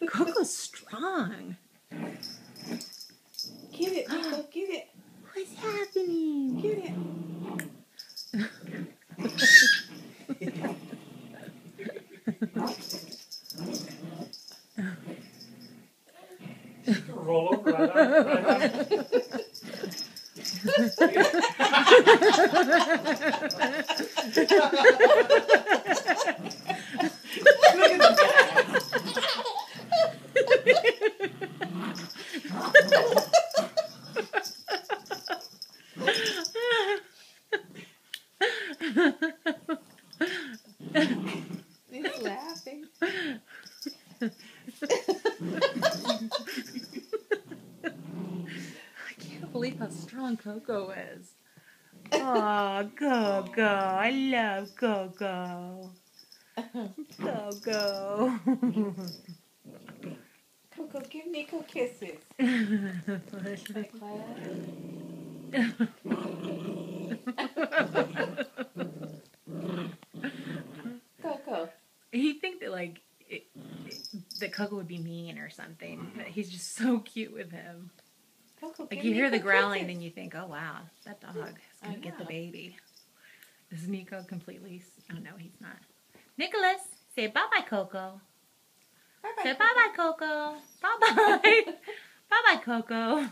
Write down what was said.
Coco's strong. Get it, Nico, get it. What's happening? Get it. Roll over right on. Look at that. He's laughing. I can't believe how strong Coco is. Oh, Coco. I love Coco. Coco. Coco, give Nico kisses. Like Coco. He'd think that, like, that Coco would be mean or something, but he's just so cute with him. Coco, Like, give you hear the Nico growling kisses. and you think, oh, wow, that dog is going to get the know. baby. Is Nico completely... Oh, no, he's not. Nicholas, say bye-bye, Coco. Bye-bye, Say Coco. bye-bye, Coco. Bye-bye. Bye-bye, Coco.